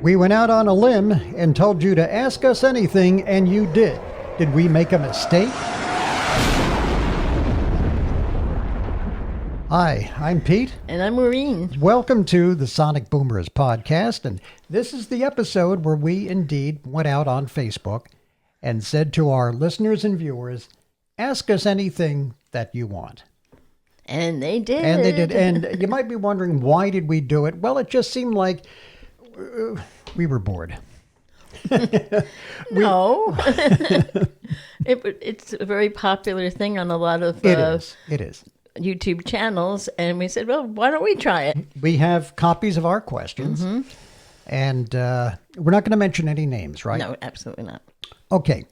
We went out on a limb and told you to ask us anything, and you did. Did we make a mistake? Hi, I'm Pete. And I'm Maureen. Welcome to the Sonic Boomers podcast, and this is the episode where we indeed went out on Facebook and said to our listeners and viewers, ask us anything that you want. And they did. And they did. And you might be wondering, why did we do it? Well, it just seemed like we were bored. No. It's a very popular thing on a lot of It is. YouTube channels. And we said, well, why don't we try it? We have copies of our questions. Mm-hmm. And we're not going to mention any names, right? No, absolutely not. Okay.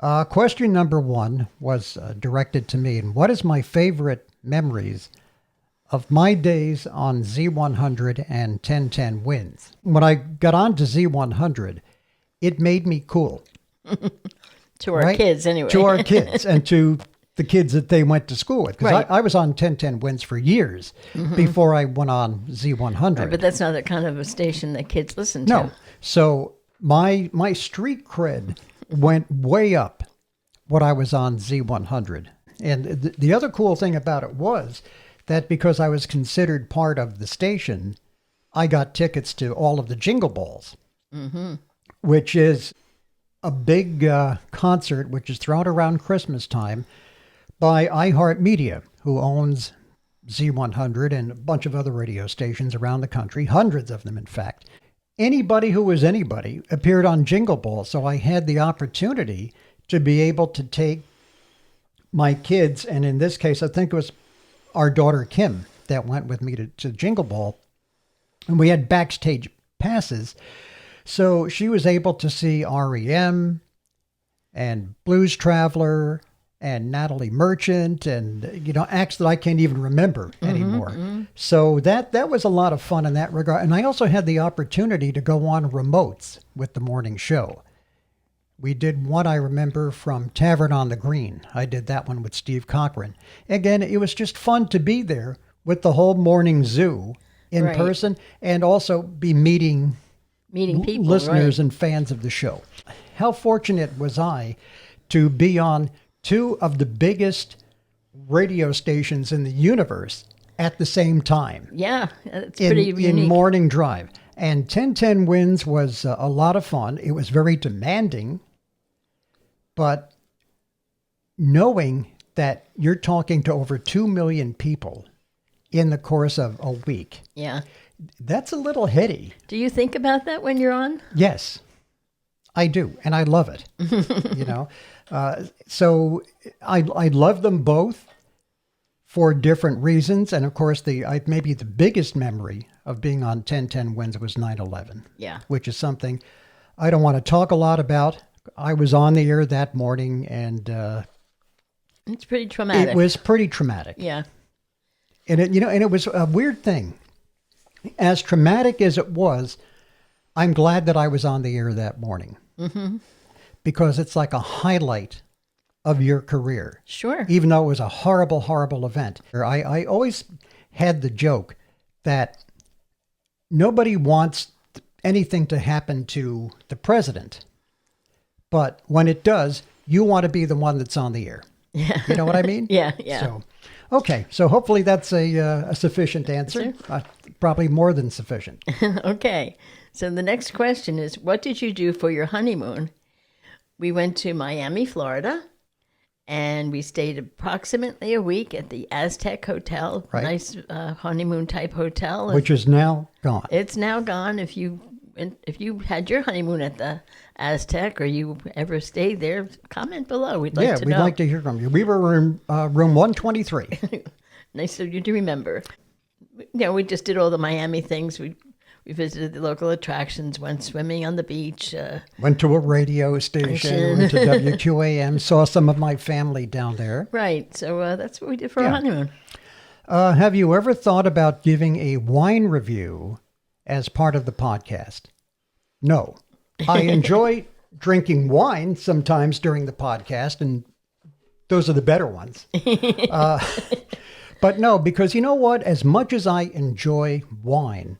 Question number one was directed to me. And what is my favorite memories of my days on Z100 and 1010 wins? When I got on to Z100, it made me cool. To our kids, anyway. To our kids and to the kids that they went to school with. Because Right. I was on 1010 wins for years before I went on Z100. Right, but that's not the kind of a station that kids listen to. No. So my street cred went way up when I was on Z100. And the other cool thing about it was that because I was considered part of the station, I got tickets to all of the Jingle Balls, which is a big concert which is thrown around Christmas time by iHeartMedia, who owns Z100 and a bunch of other radio stations around the country, hundreds of them, in fact. Anybody who was anybody appeared on Jingle Balls, so I had the opportunity to be able to take my kids, and in this case, I think it was our daughter Kim that went with me to Jingle Ball, and we had backstage passes, so she was able to see REM and Blues Traveler and Natalie Merchant and, acts that I can't even remember anymore. So that was a lot of fun in that regard. And I also had the opportunity to go on remotes with the morning show. We did one, I remember, from Tavern on the Green. I did that one with Steve Cochran. Again, it was just fun to be there with the whole morning zoo in Right. person and also be meeting People, listeners right. and fans of the show. How fortunate was I to be on two of the biggest radio stations in the universe at the same time. Yeah, it's pretty unique. In morning drive. And 1010 wins was a lot of fun. It was very demanding, but knowing that you're talking to over 2 million people in the course of a week, Yeah. that's a little heady. Do you think about that when you're on? Yes, I do. And I love it, So I love them both for different reasons. And of course, maybe the biggest memory of being on 1010 wins was 9/11. Yeah. Which is something I don't want to talk a lot about. I was on the air that morning, and It's pretty traumatic. it was pretty traumatic. Yeah. And it was a weird thing. As traumatic as it was, I'm glad that I was on the air that morning. Because it's like a highlight of your career. Sure. Even though it was a horrible, horrible event. I always had the joke that nobody wants anything to happen to the president. But when it does, you want to be the one that's on the air. Yeah. You know what I mean? Yeah. So, okay. So hopefully that's a sufficient answer. Probably more than sufficient. Okay. So the next question is, what did you do for your honeymoon? We went to Miami, Florida, and we stayed approximately a week at the Aztec Hotel. Right. Nice honeymoon type hotel. Which is now gone. It's now gone. If you had your honeymoon at the Aztec or you ever stayed there, comment below. We'd like to know. We'd like to hear from you. We were in room 123. Nice of you to remember. We just did all the Miami things. We visited the local attractions, went swimming on the beach. Went to a radio station, went to WQAM, saw some of my family down there. Right. So that's what we did for our honeymoon. Have you ever thought about giving a wine review as part of the podcast? No. I enjoy drinking wine sometimes during the podcast, and those are the better ones. But no, because you know what? As much as I enjoy wine,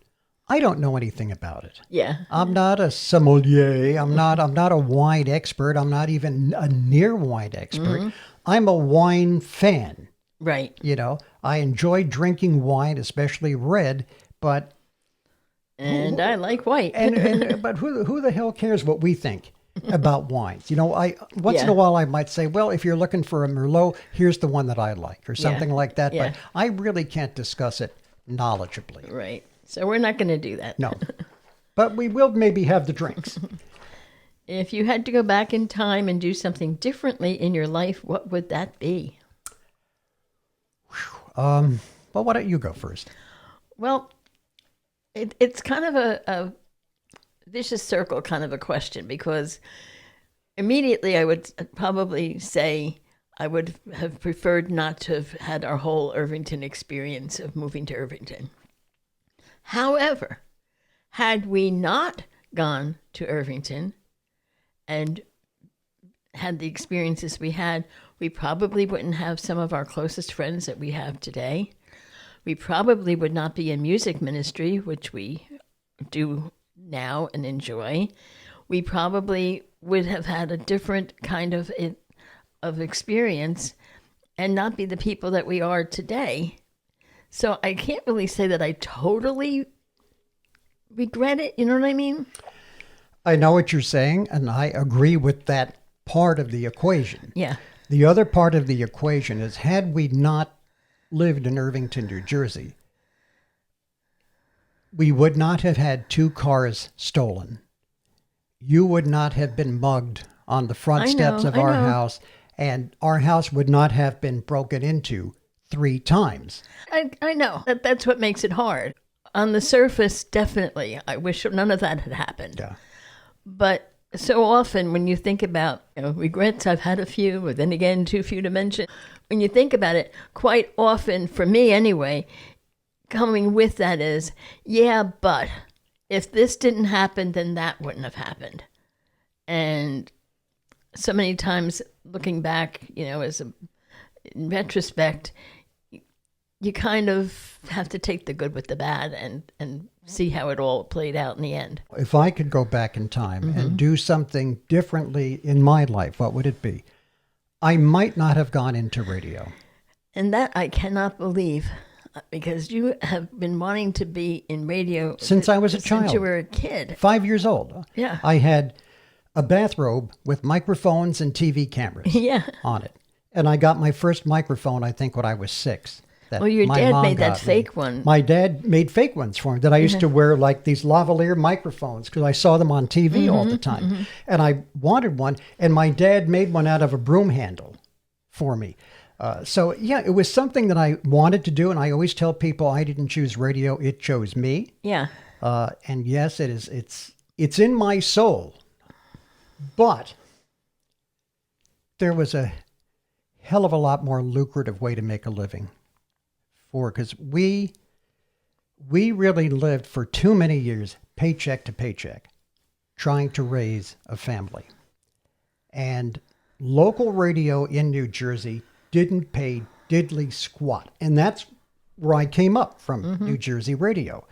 I don't know anything about it. Yeah. I'm not a sommelier. I'm not a wine expert. I'm not even a near wine expert. I'm a wine fan. Right. You know, I enjoy drinking wine, especially red, but And I like white. but who the hell cares what we think about wines? You know, I once in a while I might say, well, if you're looking for a Merlot, here's the one that I like, or something like that. Yeah. But I really can't discuss it knowledgeably. Right. So we're not going to do that. No. But we will maybe have the drinks. If you had to go back in time and do something differently in your life, what would that be? Well, why don't you go first? Well, it's kind of a vicious circle kind of a question, because immediately I would probably say I would have preferred not to have had our whole Irvington experience of moving to Irvington. However, had we not gone to Irvington and had the experiences we had, we probably wouldn't have some of our closest friends that we have today. We probably would not be in music ministry, which we do now and enjoy. We probably would have had a different kind of experience and not be the people that we are today. So I can't really say that I totally regret it. You know what I mean? I know what you're saying, and I agree with that part of the equation. Yeah. The other part of the equation is, had we not lived in Irvington, New Jersey, we would not have had 2 cars stolen. You would not have been mugged on the front steps of our house, and our house would not have been broken into 3 times. I know. That's what makes it hard. On the surface, definitely. I wish none of that had happened. Yeah. But so often when you think about regrets, I've had a few, but then again, too few to mention. When you think about it, quite often, for me anyway, coming with that is, yeah, but if this didn't happen, then that wouldn't have happened. And so many times looking back, in retrospect, you kind of have to take the good with the bad and see how it all played out in the end. If I could go back in time and do something differently in my life, what would it be? I might not have gone into radio. And that I cannot believe, because you have been wanting to be in radio Since I was a child. Since you were a kid. 5 years old. Yeah. I had a bathrobe with microphones and TV cameras on it. And I got my first microphone, I think, when I was 6. Well, your dad made that fake one. My dad made fake ones for me that I used to wear, like these lavalier microphones, because I saw them on TV all the time. And I wanted one, and my dad made one out of a broom handle for me. So, yeah, it was something that I wanted to do, and I always tell people I didn't choose radio, it chose me. Yeah. And yes, it's in my soul. But there was a hell of a lot more lucrative way to make a living. Because we really lived for too many years paycheck to paycheck, trying to raise a family. And local radio in New Jersey didn't pay diddly squat. And that's where I came up from, New Jersey radio.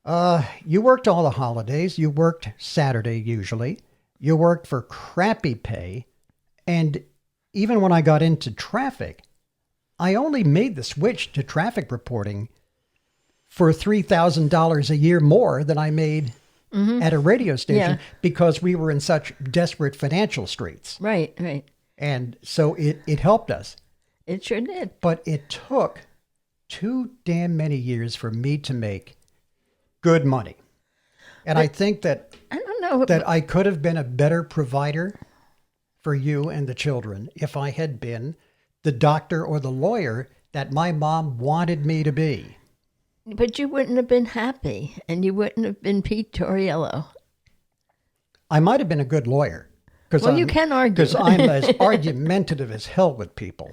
You worked all the holidays. You worked Saturday usually. You worked for crappy pay. And even when I got into traffic, I only made the switch to traffic reporting for $3,000 a year more than I made at a radio station because we were in such desperate financial straits. Right, right. And so it helped us. It sure did. But it took too damn many years for me to make good money. And I think that I don't know that I could have been a better provider for you and the children if I had been the doctor or the lawyer that my mom wanted me to be. But you wouldn't have been happy, and you wouldn't have been Pete Torriello. I might have been a good lawyer. Well, you can argue. Because I'm as argumentative as hell with people.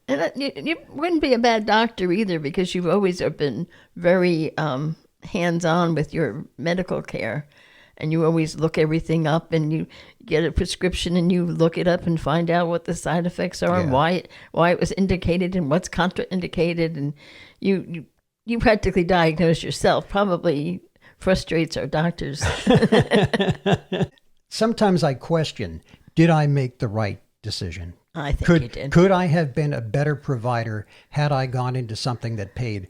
And you wouldn't be a bad doctor either, because you've always been very hands-on with your medical care. And you always look everything up, and you get a prescription and you look it up and find out what the side effects are and why it was indicated and what's contraindicated. And you practically diagnose yourself, probably frustrates our doctors. Sometimes I question, did I make the right decision? I think you did. Could I have been a better provider had I gone into something that paid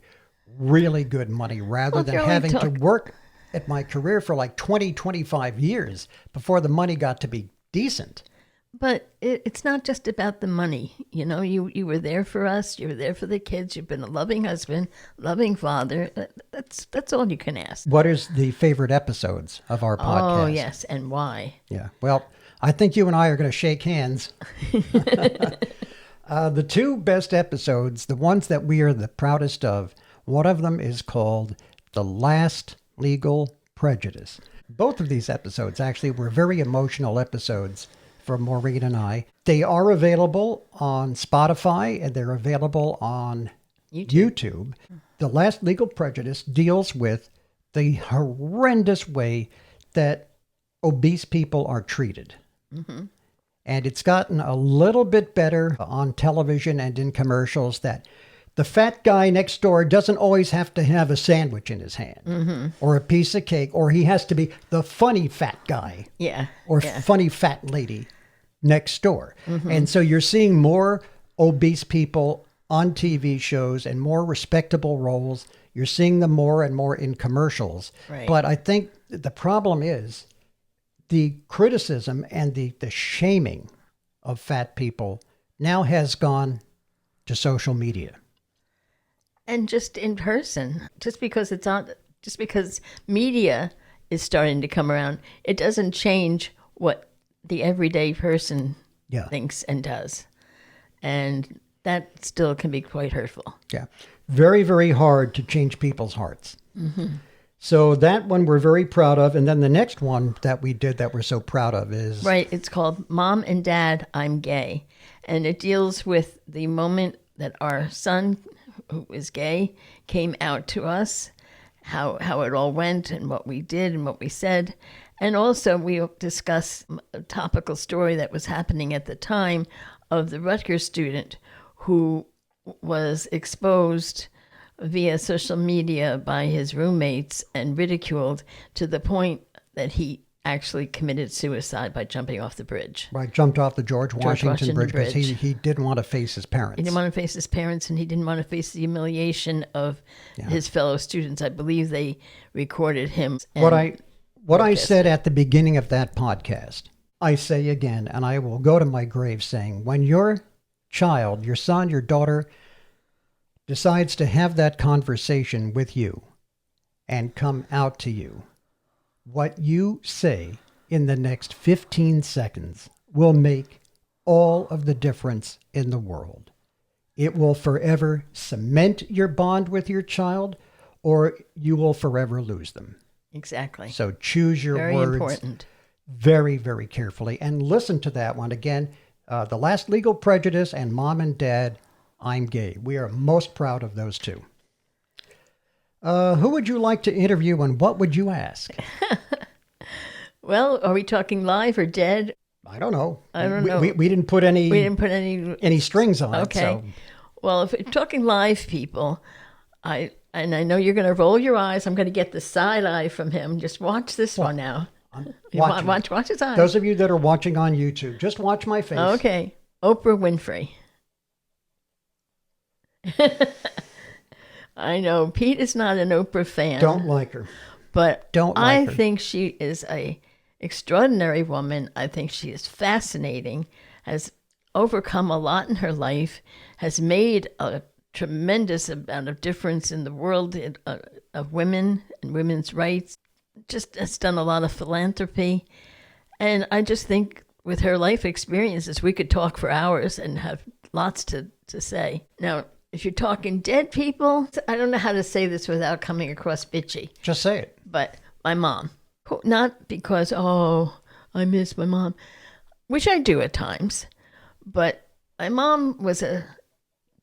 really good money rather Well, than you're only having to work at my career for like 20, 25 years before the money got to be decent? But it's not just about the money. You know, you were there for us. You were there for the kids. You've been a loving husband, loving father. That's all you can ask. What is the favorite episodes of our podcast? Oh, yes. And why? Yeah. Well, I think you and I are going to shake hands. The two best episodes, the ones that we are the proudest of, one of them is called The Last Legal Prejudice. Both of these episodes actually were very emotional episodes for Maureen and I. They are available on Spotify and they're available on YouTube. The Last Legal Prejudice deals with the horrendous way that obese people are treated. Mm-hmm. And it's gotten a little bit better on television and in commercials that the fat guy next door doesn't always have to have a sandwich in his hand or a piece of cake, or he has to be the funny fat guy or funny fat lady next door. Mm-hmm. And so you're seeing more obese people on TV shows and more respectable roles. You're seeing them more and more in commercials. Right. But I think the problem is the criticism and the shaming of fat people now has gone to social media. And just in person, just because media is starting to come around, it doesn't change what the everyday person thinks and does. And that still can be quite hurtful. Yeah. Very, very hard to change people's hearts. Mm-hmm. So that one we're very proud of. And then the next one that we did that we're so proud of is... Right. It's called Mom and Dad, I'm Gay. And it deals with the moment that our son, who is gay, came out to us, how it all went and what we did and what we said. And also we discuss a topical story that was happening at the time of the Rutgers student who was exposed via social media by his roommates and ridiculed to the point that he actually committed suicide by jumping off the bridge. Right, jumped off the George Washington Bridge because he didn't want to face his parents. He didn't want to face his parents, and he didn't want to face the humiliation of his fellow students. I believe they recorded him. What I said at the beginning of that podcast, I say again, and I will go to my grave saying, when your child, your son, your daughter, decides to have that conversation with you and come out to you, what you say in the next 15 seconds will make all of the difference in the world. It will forever cement your bond with your child, or you will forever lose them. Exactly. So choose your words. Very important. Very, very carefully. And listen to that one. Again, The Last Legal Prejudice and Mom and Dad, I'm Gay. We are most proud of those two. Who would you like to interview and what would you ask? Well, are we talking live or dead? I don't know. I don't know. We didn't put any. We didn't put any strings on it. Okay. So. Well, if we're talking live people, I know you're going to roll your eyes. I'm going to get the side eye from him. Just watch this one now. Watch his eyes. Those of you that are watching on YouTube, just watch my face. Okay. Oprah Winfrey. I know Pete is not an Oprah fan. Don't like her. But I think she is a extraordinary woman. I think she is fascinating, has overcome a lot in her life, has made a tremendous amount of difference in the world of women and women's rights, just has done a lot of philanthropy. And I just think with her life experiences, we could talk for hours and have lots to say. Now, if you're talking dead people, I don't know how to say this without coming across bitchy. Just say it. But my mom, not because, I miss my mom, which I do at times, but my mom was a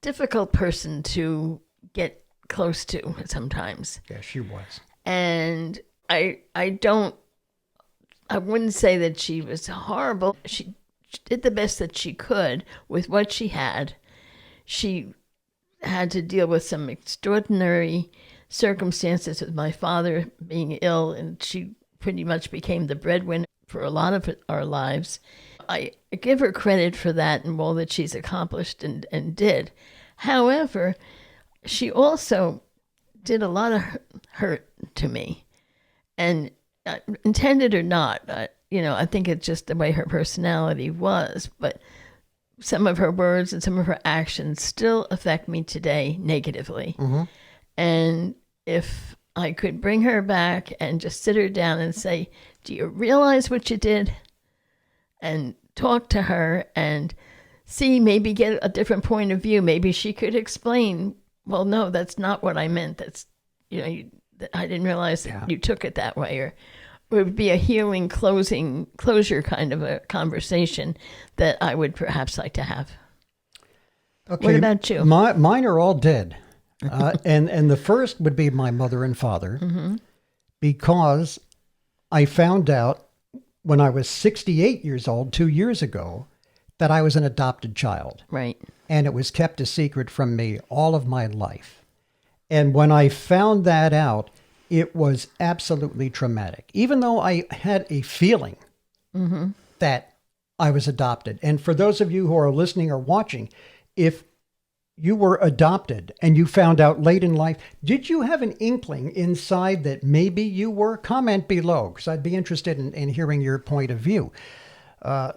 difficult person to get close to sometimes. Yeah, she was. And I wouldn't say that she was horrible. She did the best that she could with what she had. She had to deal with some extraordinary circumstances with my father being ill, and she pretty much became the breadwinner for a lot of our lives. I give her credit for that and all that she's accomplished and did. However, she also did a lot of hurt to me, and intended or not, I think it's just the way her personality was, but some of her words and some of her actions still affect me today negatively. Mm-hmm. And if I could bring her back and just sit her down and say, do you realize what you did? And talk to her and see, maybe get a different point of view. Maybe she could explain, well, no, that's not what I meant. That's, I didn't realize that you took it that way. Or it would be a healing closure kind of a conversation that I would perhaps like to have. Okay. What about you? Mine are all dead. And the first would be my mother and father, Mm-hmm. because I found out when I was 68 years old, 2 years ago, that I was an adopted child. Right. And it was kept a secret from me all of my life. And when I found that out, it was absolutely traumatic, even though I had a feeling that I was adopted. And for those of you who are listening or watching, if you were adopted and you found out late in life, did you have an inkling inside that maybe you were? Comment below, because I'd be interested in hearing your point of view.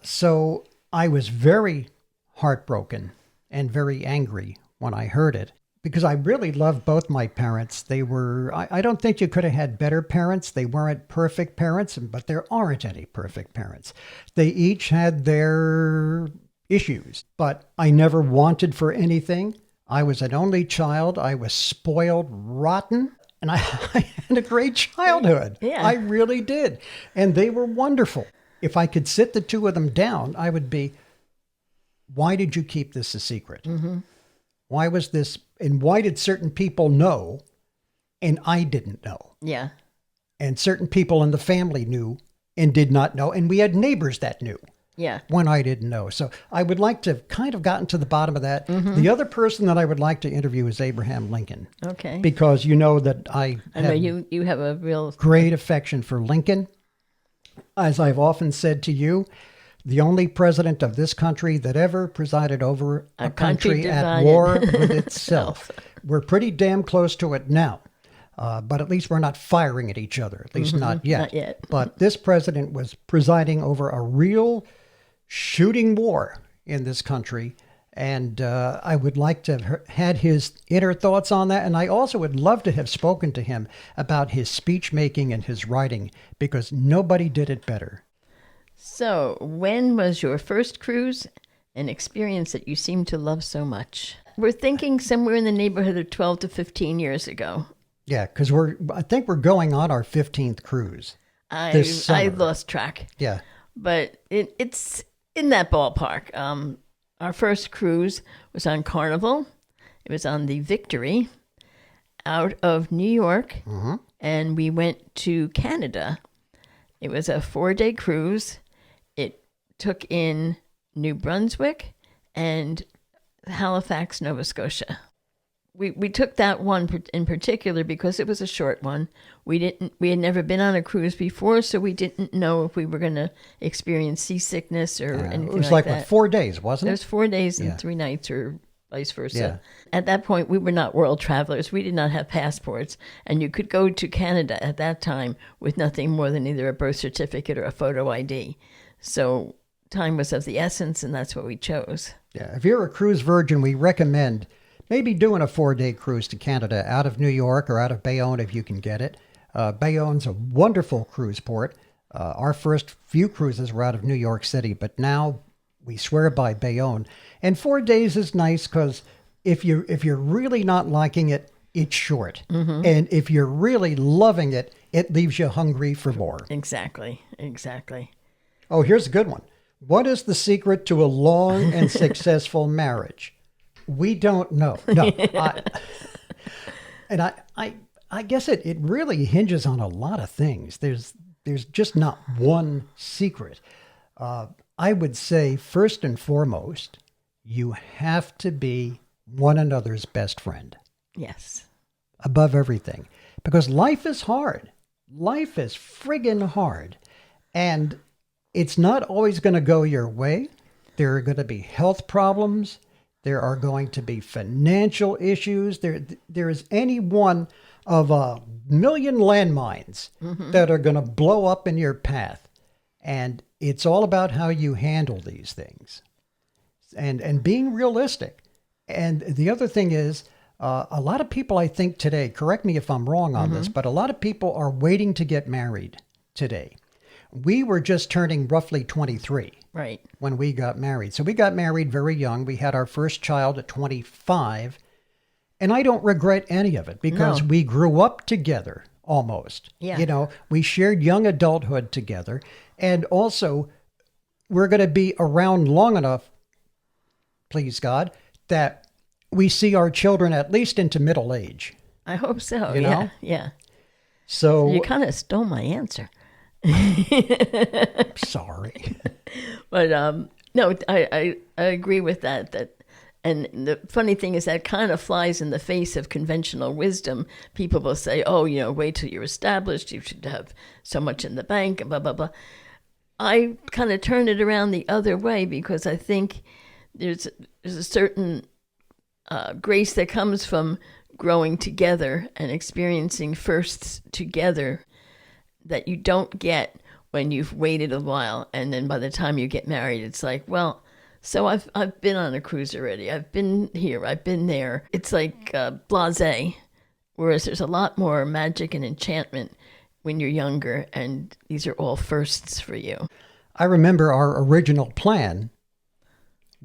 So I was very heartbroken and very angry when I heard it, because I really loved both my parents. They were, I don't think you could have had better parents. They weren't perfect parents, but there aren't any perfect parents. They each had their issues, but I never wanted for anything. I was an only child. I was spoiled rotten, and I had a great childhood. Yeah. I really did. And they were wonderful. If I could sit the two of them down, I would be, why did you keep this a secret? Mm-hmm. Why was this, and why did certain people know and I didn't know? Yeah. And certain people in the family knew and did not know, and we had neighbors that knew. Yeah. When I didn't know. So I would like to have kind of gotten to the bottom of that. Mm-hmm. The other person that I would like to interview is Abraham Lincoln. Okay. Because you know that I know you have a real great affection for Lincoln. As I've often said to you, the only president of this country that ever presided over a country at war with itself. We're pretty damn close to it now. But at least we're not firing at each other, at least not yet. Not yet. But this president was presiding over a real shooting war in this country. And I would like to have had his inner thoughts on that. And I also would love to have spoken to him about his speech making and his writing, because nobody did it better. So, when was your first cruise, an experience that you seem to love so much? We're thinking somewhere in the neighborhood of 12 to 15 years ago. Yeah, because I think we're going on our 15th cruise. I lost track. Yeah. But it's in that ballpark. Our first cruise was on Carnival. It was on the Victory out of New York, and we went to Canada. It was a 4-day cruise. It took in New Brunswick and Halifax, Nova Scotia. We took that one in particular because it was a short one. We had never been on a cruise before, so we didn't know if we were going to experience seasickness or anything like that. It was like what, 4 days, wasn't it? It was 4 days and 3 nights, or vice versa. Yeah. At that point, we were not world travelers. We did not have passports, and you could go to Canada at that time with nothing more than either a birth certificate or a photo ID. So time was of the essence, and that's what we chose. Yeah, if you're a cruise virgin, we recommend maybe doing a 4-day cruise to Canada out of New York or out of Bayonne if you can get it. Bayonne's a wonderful cruise port. Our first few cruises were out of New York City, but now we swear by Bayonne. And 4 days is nice because if you're really not liking it, it's short. And if you're really loving it, it leaves you hungry for more. Exactly. Oh, here's a good one. What is the secret to a long and successful marriage? We don't know. No. I guess it really hinges on a lot of things. There's just not one secret. I would say, first and foremost, you have to be one another's best friend. Yes. above everything, because life is hard. Life is friggin' hard. And it's not always going to go your way. There are going to be health problems. There are going to be financial issues. There is any one of a million landmines that are going to blow up in your path. And it's all about how you handle these things and being realistic. And the other thing is, a lot of people, I think today, correct me if I'm wrong on this, but a lot of people are waiting to get married today. We were just turning roughly 23 Right. when we got married. So we got married very young. We had our first child at 25. And I don't regret any of it because No. we grew up together almost. Yeah. You know, we shared young adulthood together. And also, we're going to be around long enough, please God, that we see our children at least into middle age. I hope so. You yeah. know? Yeah. So, You kind of stole my answer. sorry. But no, I agree with that. And the funny thing is that kind of flies in the face of conventional wisdom. People will say, "Oh, wait till you're established. You should have so much in the bank." And blah blah blah. I kind of turn it around the other way because I think there's a certain grace that comes from growing together and experiencing firsts together that you don't get when you've waited a while, and then by the time you get married, it's like, well, so I've been on a cruise already. I've been here. I've been there. It's like blasé, whereas there's a lot more magic and enchantment when you're younger, and these are all firsts for you. I remember our original plan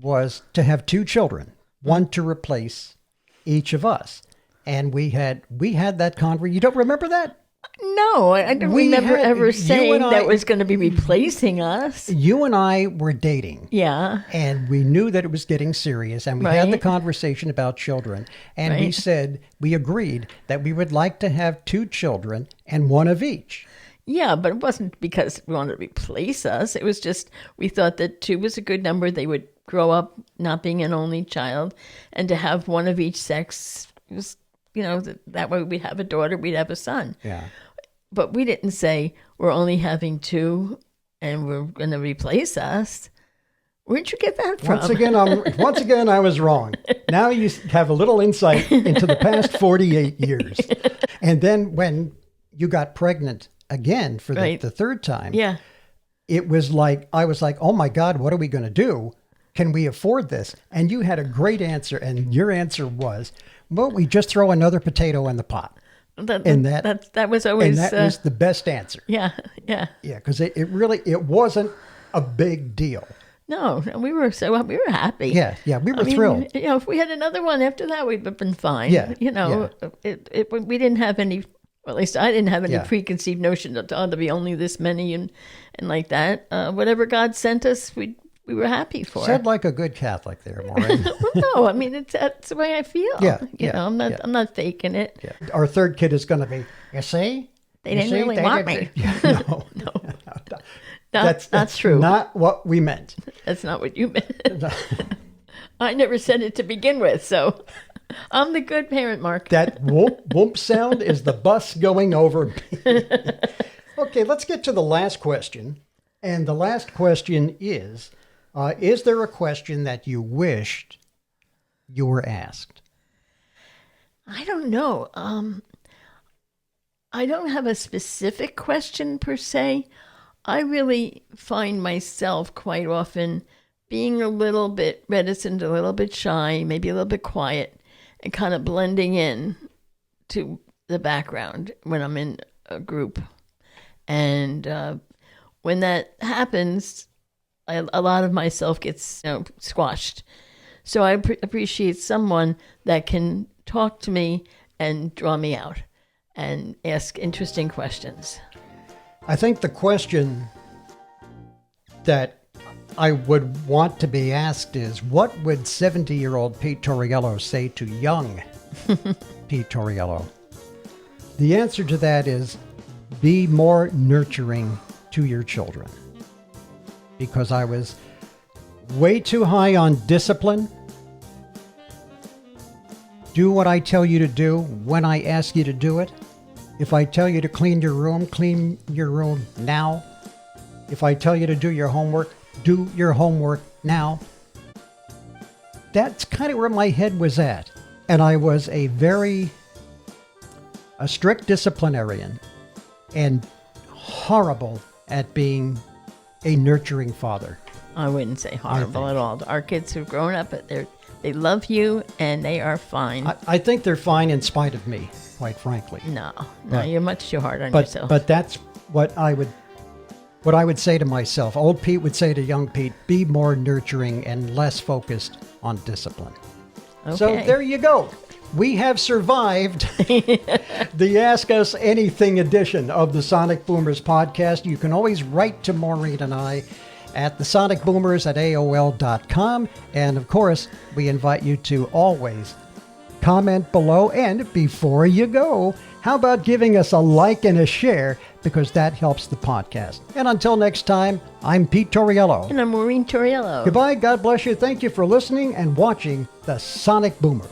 was to have 2 children, one to replace each of us. And we had that conversation. You don't remember that? No, I don't We remember had- ever you saying and I- that was going to be replacing us. You and I were dating. Yeah. And we knew that it was getting serious. And we had the Right. conversation about children. And we Right. said, we agreed that we would like to have 2 children and one of each. Yeah, but it wasn't because we wanted to replace us. It was just we thought that 2 was a good number. They would grow up not being an only child, and to have one of each sex was, that way we'd have a daughter, we'd have a son. Yeah. But we didn't say we're only having 2 and we're going to replace us. Where'd you get that from? Once again, I was wrong. Now you have a little insight into the past 48 years. And then when you got pregnant again for Right. the third time, Yeah. it was like, I was like, oh my God, what are we going to do? Can we afford this? And you had a great answer. And your answer was, well, we just throw another potato in the pot. That was And always that was the best answer. yeah. Yeah, because it wasn't a big deal. No, we were happy. Yeah, we were thrilled. If we had another one after that, we'd have been fine. Yeah, We didn't have any, or at least I didn't have any Yeah. preconceived notion that there'll be only this many and like that. Whatever God sent us, we were happy for. Said like a good Catholic there, Maureen. Well, no, I mean that's the way I feel. Yeah, I'm not faking it. Yeah. Our third kid is going to be, you see? They didn't really want me. No. That's true. Not what we meant. That's not what you meant. I never said it to begin with, so I'm the good parent, Mark. That whoop, whoop sound is the bus going over. Okay, let's get to the last question. And the last question is there a question that you wished you were asked? I don't know. I don't have a specific question per se. I really find myself quite often being a little bit reticent, a little bit shy, maybe a little bit quiet, and kind of blending in to the background when I'm in a group. And when that happens, a lot of myself gets squashed. So I appreciate someone that can talk to me and draw me out and ask interesting questions. I think the question that I would want to be asked is, what would 70-year-old Pete Torriello say to young Pete Torriello? The answer to that is, be more nurturing to your children. Because I was way too high on discipline Do what I tell you to do when I ask you to do it. If I tell you to clean your room now. If I tell you to do your homework, do your homework now. That's kind of where my head was at. And I was a strict disciplinarian and horrible at being a nurturing father. I wouldn't say horrible at all. Our kids who've grown up, they love you and they are fine. I think they're fine in spite of me, quite frankly. No, you're much too hard on But yourself. but that's what I would say to myself. Old Pete would say to young Pete, be more nurturing and less focused on discipline. So Okay. there you go. We have survived the Ask Us Anything edition of the Sonic Boomers podcast. You can always write to Maureen and I at thesonicboomers@aol.com. And of course, we invite you to always comment below. And before you go, how about giving us a like and a share, because that helps the podcast. And until next time, I'm Pete Torriello. And I'm Maureen Torriello. Goodbye. God bless you. Thank you for listening and watching the Sonic Boomers.